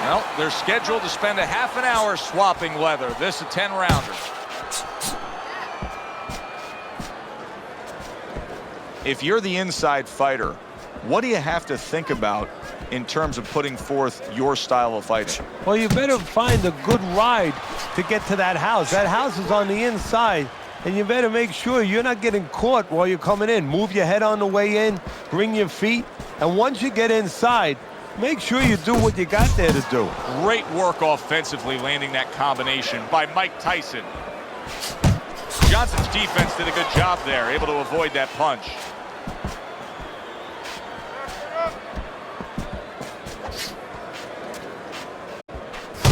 Well, they're scheduled to spend a half an hour swapping leather. This is a 10-rounder. If you're the inside fighter, what do you have to think about in terms of putting forth your style of fighting? Well, you better find a good ride to get to that house. That house is on the inside, and you better make sure you're not getting caught while you're coming in. Move your head on the way in, bring your feet, and once you get inside, make sure you do what you got there to do. Great work offensively landing that combination by Mike Tyson. Johnson's defense did a good job there, able to avoid that punch.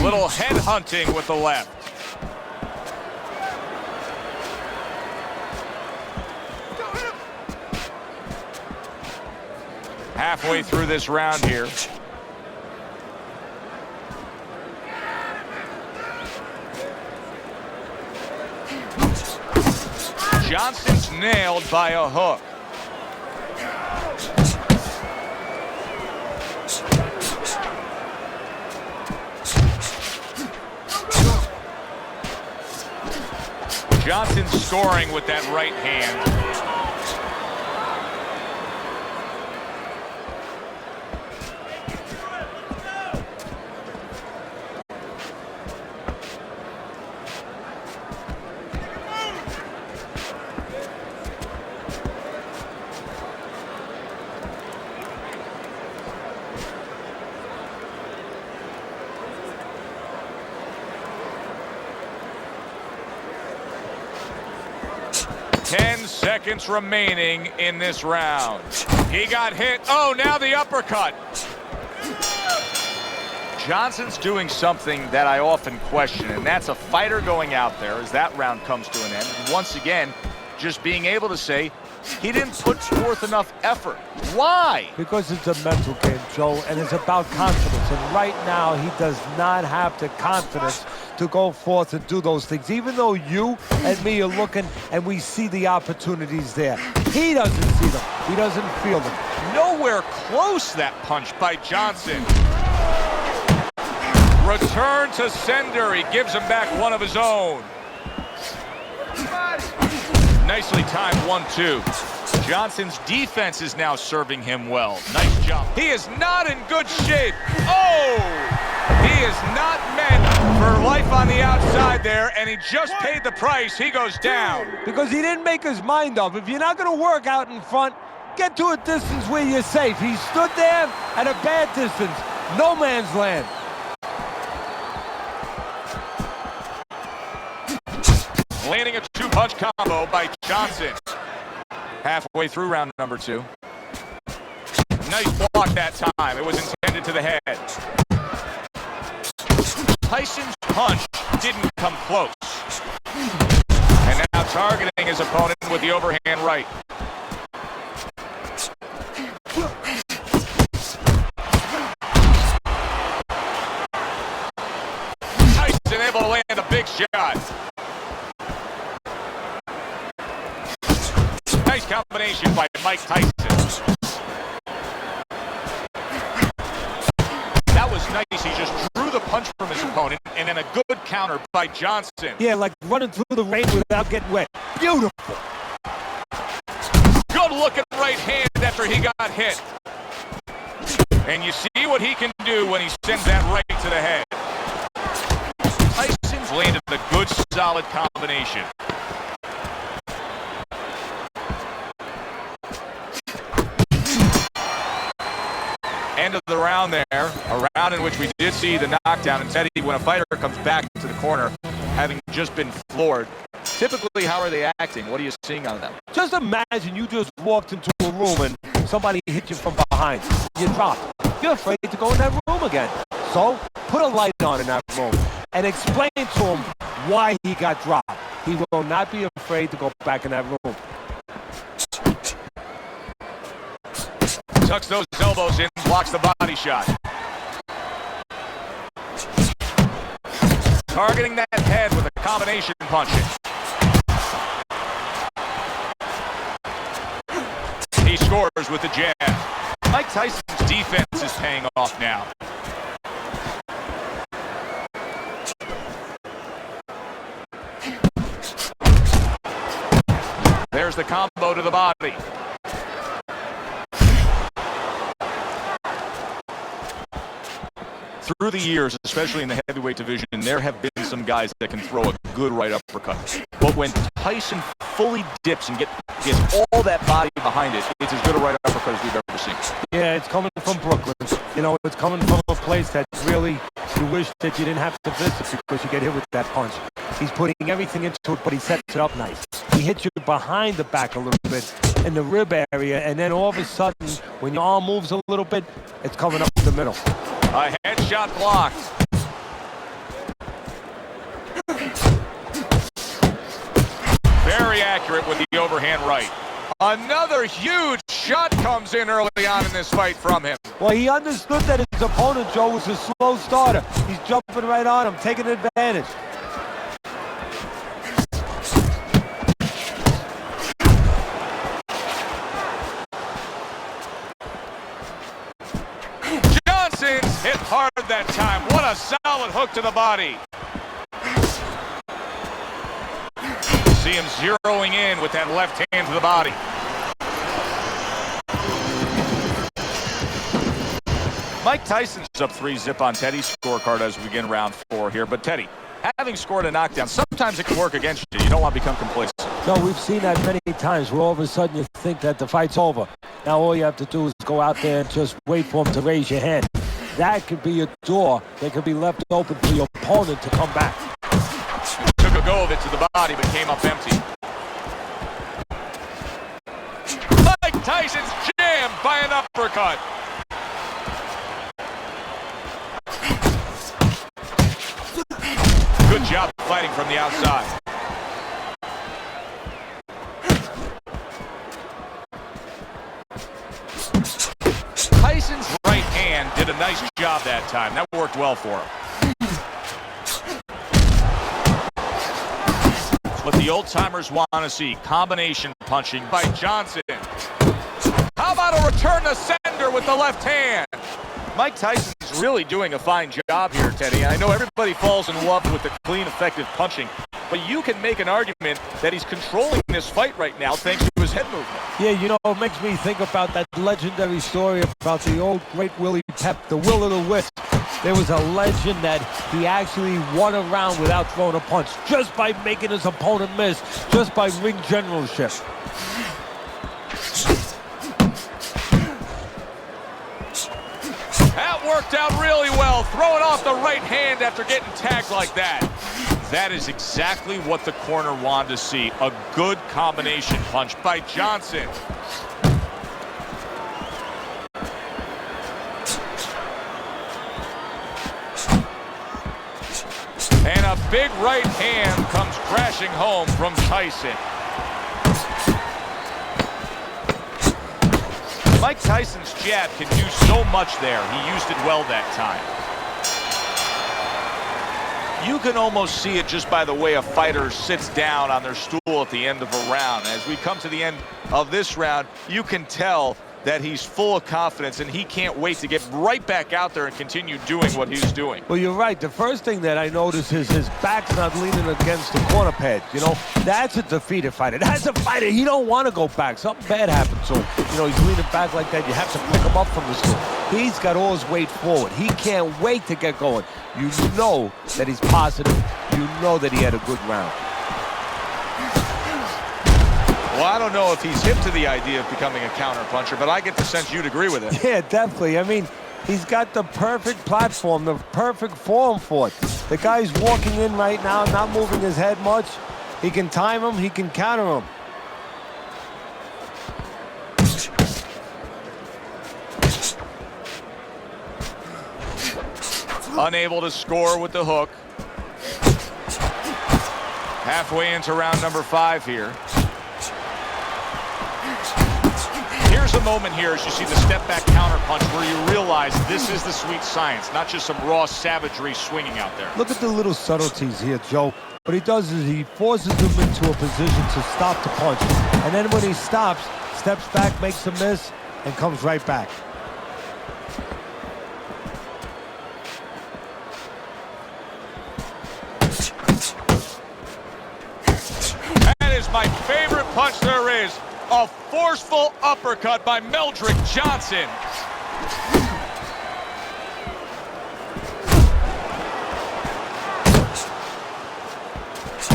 Little head hunting with the left. Halfway through this round here. Johnson's nailed by a hook. Johnson scoring with that right hand. Seconds remaining in this round. He got hit. Oh, now the uppercut. Johnson's doing something that I often question, and that's a fighter going out there as that round comes to an end. And once again, just being able to say he didn't put forth enough effort. Why? Because it's a mental game, Joe, and it's about confidence. And right now, he does not have the confidence to go forth and do those things. Even though you and me are looking and we see the opportunities there, he doesn't see them. He doesn't feel them. Nowhere close, that punch by Johnson. Return to sender. He gives him back one of his own. Nicely timed 1-2. Johnson's defense is now serving him well. Nice job. He is not in good shape. Oh! He is not meant for life on the outside there, and he just paid the price. He goes down. Because he didn't make his mind up. If you're not going to work out in front, get to a distance where you're safe. He stood there at a bad distance. No man's land. Landing a two-punch combo by Johnson. Halfway through round number 2. Nice block that time. It was intended to the head. Tyson's punch didn't come close. And now targeting his opponent with the overhand right. Tyson able to land a big shot. Nice combination by Mike Tyson. That was nice. He just drew the punch from his opponent, and then a good counter by Johnson. Yeah, like running through the rain without getting wet. Beautiful. Good looking right hand after he got hit. And you see what he can do when he sends that right to the head. Tyson's landed a good, solid combination. End of the round there, a round in which we did see the knockdown. And Teddy, when a fighter comes back to the corner, having just been floored, typically how are they acting? What are you seeing out of them? Just imagine you just walked into a room and somebody hit you from behind. You dropped. You're afraid to go in that room again. So put a light on in that room and explain to him why he got dropped. He will not be afraid to go back in that room. Tucks those elbows in, blocks the body shot. Targeting that head with a combination punching. He scores with the jab. Mike Tyson's defense is paying off now. the combo to the body. Through the years, especially in the heavyweight division, there have been some guys that can throw a good right uppercut. But when Tyson fully dips and gets all that body behind it, it's as good a right uppercut as we've ever seen. Yeah, it's coming from Brooklyn. You know, it's coming from a place that really you wish that you didn't have to visit because you get hit with that punch. He's putting everything into it, but he sets it up nice. He hits you behind the back a little bit in the rib area, and then all of a sudden, when your arm moves a little bit, it's coming up the middle. A headshot blocked. Very accurate with the overhand right. Another huge shot comes in early on in this fight from him. Well, he understood that his opponent, Joe, was a slow starter. He's jumping right on him, taking advantage. Johnson's hit hard that time. What a solid hook to the body. See him zeroing in with that left hand to the body. Mike Tyson's up 3-0 on Teddy's scorecard as we begin round 4 here. But Teddy, having scored a knockdown, sometimes it can work against you. You don't want to become complacent. No, we've seen that many times where all of a sudden you think that the fight's over. Now all you have to do is go out there and just wait for him to raise your hand. That could be a door that could be left open for your opponent to come back. Took a go of it to the body, but came up empty. Mike Tyson's jammed by an uppercut. Good job fighting from the outside. Tyson's right hand did a nice job that time. That worked well for him. What the old-timers want to see, combination punching by Johnson. How about a return to sender with the left hand? Mike Tyson's really doing a fine job here, Teddy. I know everybody falls in love with the clean, effective punching, but you can make an argument that he's controlling this fight right now thanks to his head movement. Yeah, you know, it makes me think about that legendary story about the old great Willie Pep, the Will of the Wisp. There was a legend that he actually won a round without throwing a punch, just by making his opponent miss, just by ring generalship. That worked out really well, throwing off the right hand after getting tagged like that. That is exactly what the corner wanted to see, a good combination punch by Johnson. And a big right hand comes crashing home from Tyson. Mike Tyson's jab can do so much there. He used it well that time. You can almost see it just by the way a fighter sits down on their stool at the end of a round. As we come to the end of this round, you can tell that he's full of confidence and he can't wait to get right back out there and continue doing what he's doing. Well, you're right. The first thing that I notice is his back's not leaning against the corner pad. You know, that's a defeated fighter. That's a fighter. He don't want to go back. Something bad happened to him. You know, he's leaning back like that. You have to pick him up from the stool. He's got all his weight forward. He can't wait to get going. You know that he's positive. You know that he had a good round. Well, I don't know if he's hip to the idea of becoming a counterpuncher, but I get the sense you'd agree with it. Yeah, definitely. I mean, he's got the perfect platform, the perfect form for it. The guy's walking in right now, not moving his head much. He can time him, he can counter him. Unable to score with the hook. Halfway into round number 5 here. Here's a moment here as you see the step-back counterpunch where you realize this is the sweet science, not just some raw savagery swinging out there. Look at the little subtleties here, Joe. What he does is he forces him into a position to stop the punch. And then when he stops, steps back, makes a miss, and comes right back. That is my favorite punch there is. A forceful uppercut by Meldrick Johnson.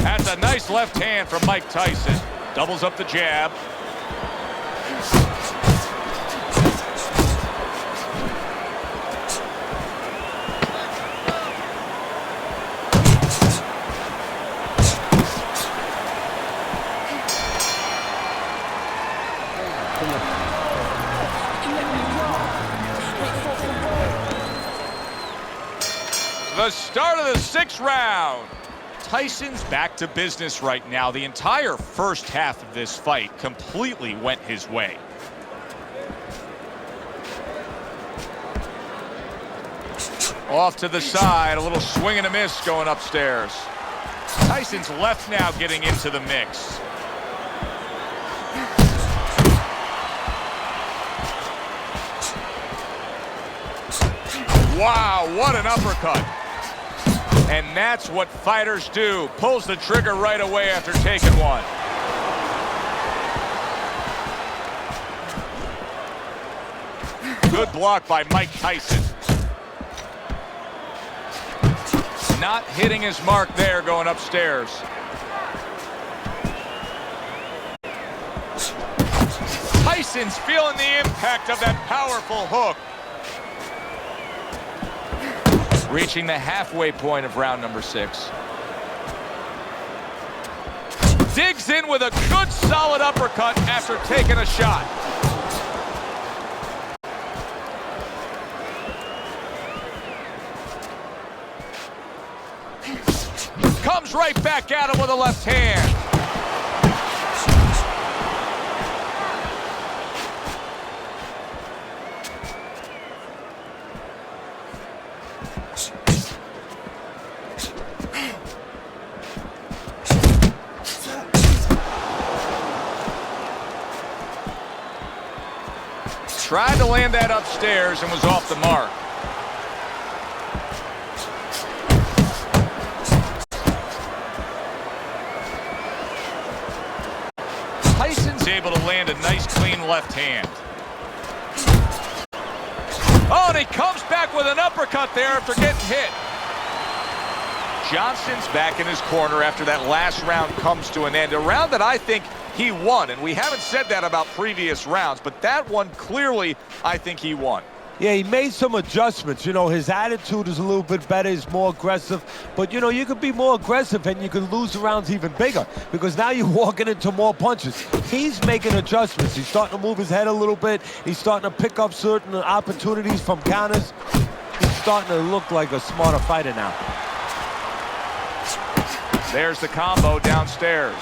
That's a nice left hand from Mike Tyson. Doubles up the jab. The start of the 6th round. Tyson's back to business right now. The entire first half of this fight completely went his way. Off to the side, a little swing and a miss going upstairs. Tyson's left now getting into the mix. Wow, what an uppercut. And that's what fighters do. Pulls the trigger right away after taking one. Good block by Mike Tyson. Not hitting his mark there going upstairs. Tyson's feeling the impact of that powerful hook. Reaching the halfway point of round number 6. Digs in with a good solid uppercut after taking a shot. Comes right back at him with a left hand. Tried to land that upstairs and was off the mark. Tyson's able to land a nice clean left hand. Oh, and he comes back with an uppercut there after getting hit. Johnson's back in his corner after that last round comes to an end. A round that I think he won, and we haven't said that about previous rounds, but that one clearly, I think he won. Yeah, he made some adjustments. You know, his attitude is a little bit better. He's more aggressive. But, you know, you could be more aggressive and you could lose the rounds even bigger because now you're walking into more punches. He's making adjustments. He's starting to move his head a little bit. He's starting to pick up certain opportunities from counters. He's starting to look like a smarter fighter now. There's the combo downstairs.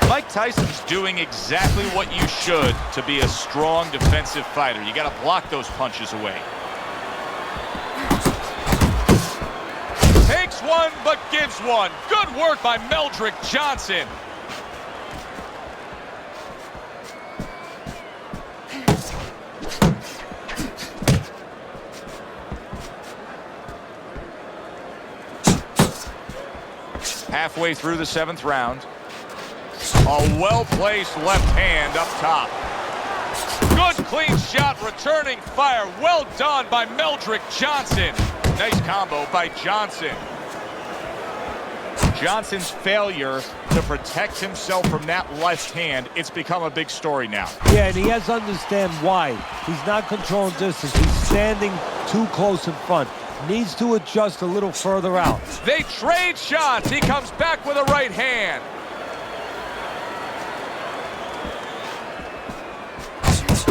Mike Tyson's doing exactly what you should to be a strong defensive fighter. You got to block those punches away. Takes one, but gives one. Good work by Meldrick Johnson. Halfway through the 7th round. A well-placed left hand up top. Good clean shot, returning fire. Well done by Meldrick Johnson. Nice combo by Johnson. Johnson's failure to protect himself from that left hand, it's become a big story now. Yeah, and he has to understand why. He's not controlling distance. He's standing too close in front. Needs to adjust a little further out. They trade shots. He comes back with a right hand.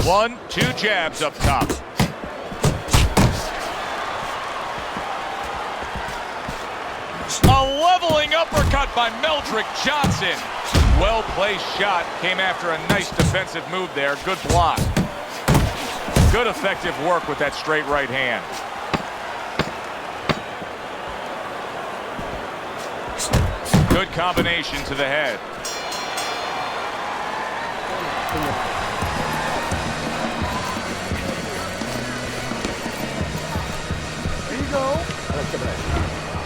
One, two jabs up top. A leveling uppercut by Meldrick Johnson. Well-placed shot. Came after a nice defensive move there. Good block. Good effective work with that straight right hand. Good combination to the head.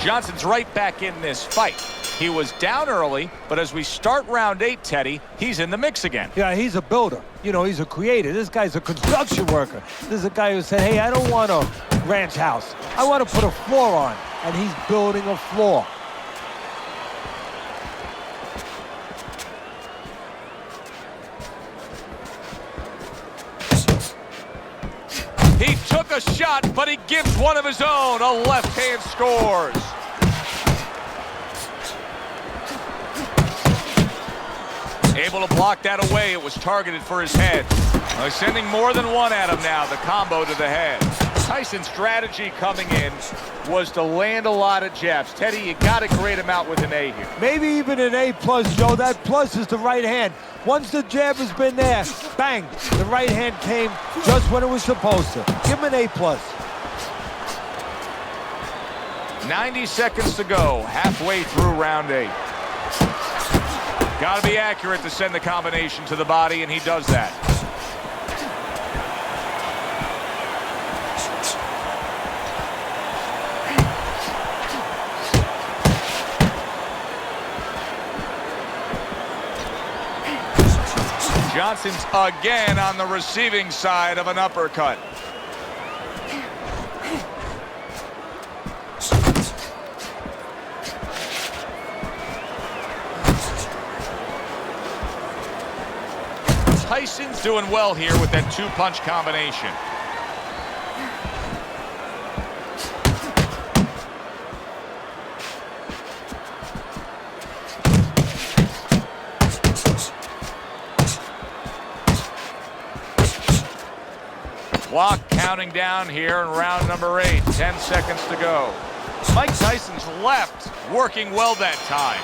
Johnson's right back in this fight. He was down early, but as we start round 8, Teddy, he's in the mix again. Yeah, he's a builder. You know, he's a creator. This guy's a construction worker. This is a guy who said, hey, I don't want a ranch house. I want to put a floor on. And he's building a floor. He took a shot, but he gives one of his own. A left hand scores. Able to block that away. It was targeted for his head. They're sending more than one at him now. The combo to the head. Tyson's strategy coming in was to land a lot of jabs. Teddy, you got to grade him out with an A here. Maybe even an A+, Joe. That plus is the right hand. Once the jab has been there, bang, the right hand came just when it was supposed to. Give him an A+. 90 seconds to go, halfway through round 8. Got to be accurate to send the combination to the body, and he does that. Johnson's again on the receiving side of an uppercut. Tyson's doing well here with that two-punch combination. Clock counting down here in round number 8. 10 seconds to go. Mike Tyson's left working well that time.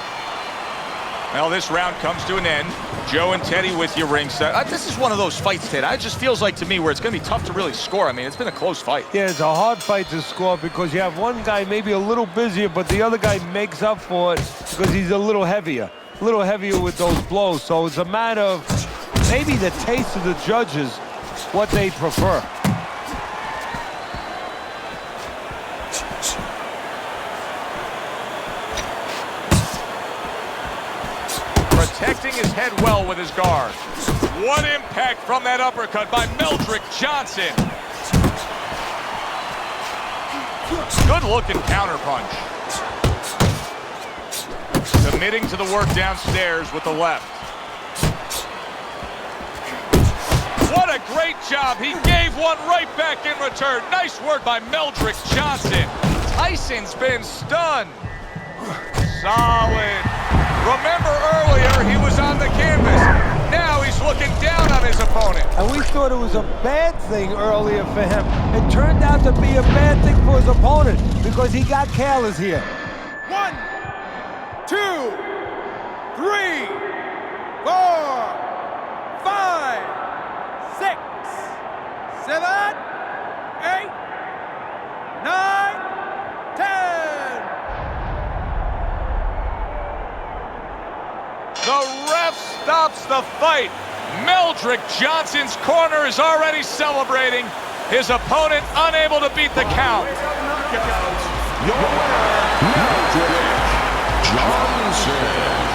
Well, this round comes to an end. Joe and Teddy with you ringside. This is one of those fights, Ted. It just feels like to me where it's going to be tough to really score. I mean, it's been a close fight. Yeah, it's a hard fight to score because you have one guy maybe a little busier, but the other guy makes up for it because he's a little heavier with those blows. So it's a matter of maybe the taste of the judges, what they prefer. Protecting his head well with his guard. What impact from that uppercut by Meldrick Johnson. Good looking counterpunch. Committing to the work downstairs with the left. What a great job. He gave one right back in return. Nice work by Meldrick Johnson. Tyson's been stunned. Solid. Remember earlier, he was on the canvas. Now he's looking down on his opponent. And we thought it was a bad thing earlier for him. It turned out to be a bad thing for his opponent because he got careless here. 1, 2, 3, 4, 5, 6, 7, 8, 9, 10. The ref stops the fight. Meldrick Johnson's corner is already celebrating. His opponent unable to beat the count. Your winner, Meldrick Johnson.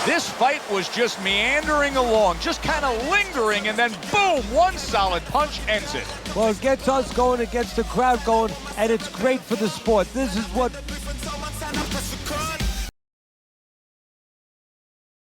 This fight was just meandering along, just kind of lingering, and then boom, one solid punch ends it. Well, it gets us going, it gets the crowd going, and it's great for the sport. This is what